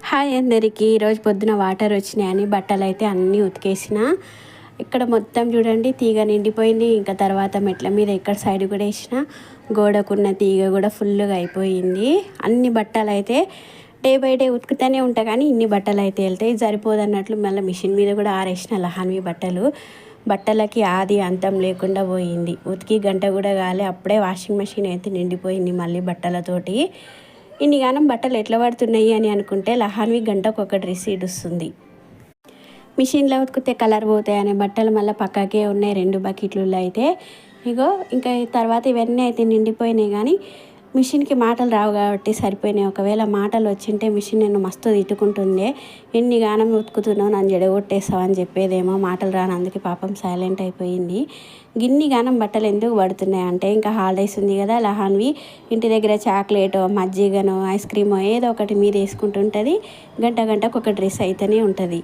Hi అందరికీ. ఈరోజు పొద్దున వాటర్ వచ్చినాయని బట్టలు అయితే అన్నీ ఉతికేసిన. ఇక్కడ మొత్తం చూడండి తీగ నిండిపోయింది. ఇంకా తర్వాత మెట్ల మీద ఇక్కడ సైడ్ కూడా వేసిన, గోడకున్న తీగ కూడా ఫుల్గా అయిపోయింది. అన్ని బట్టలు అయితే డే బై డే ఉతుకుతూనే ఉంటాయి, కానీ ఇన్ని బట్టలు అయితే వెళ్తాయి సరిపోదన్నట్లు మళ్ళీ మిషన్ మీద కూడా ఆరేసిన లహాన్వి బట్టలకి ఆది అంతం లేకుండా పోయింది. ఉతికి గంట కూడా కాలే, అప్పుడే వాషింగ్ మెషిన్ అయితే నిండిపోయింది మళ్ళీ బట్టలతోటి. ఇన్నిగానం బట్టలు ఎట్లా పడుతున్నాయి అని అనుకుంటే లహాన్వి గంటకు ఒక డ్రెస్ ఇడుస్తుంది. మిషన్లో ఉతికితే కలర్ పోతాయి అనే బట్టలు మళ్ళీ పక్కకే ఉన్నాయి 2 బకెట్లు అయితే. ఇగో ఇంకా తర్వాత ఇవన్నీ అయితే నిండిపోయినాయి, కానీ మిషన్కి మాటలు రావు కాబట్టి సరిపోయినాయి. ఒకవేళ మాటలు వచ్చింటే మిషన్ నేను మస్తు తిట్టుకుంటుండే, ఎన్ని గానం ఉతుకుతున్నావు నన్ను జడగొట్టేస్తావు అని చెప్పేదేమో. మాటలు రానందుకు పాపం సైలెంట్ అయిపోయింది. గిన్ని గానం బట్టలు ఎందుకు పడుతున్నాయి అంటే, ఇంకా హాలిడేస్ ఉంది కదా, లహాన్వి ఇంటి దగ్గర చాక్లెటో మజ్జిగనో ఐస్ క్రీమో ఏదో ఒకటి మీద వేసుకుంటుంటుంది. గంటకు ఒక డ్రెస్ అయితేనే ఉంటుంది.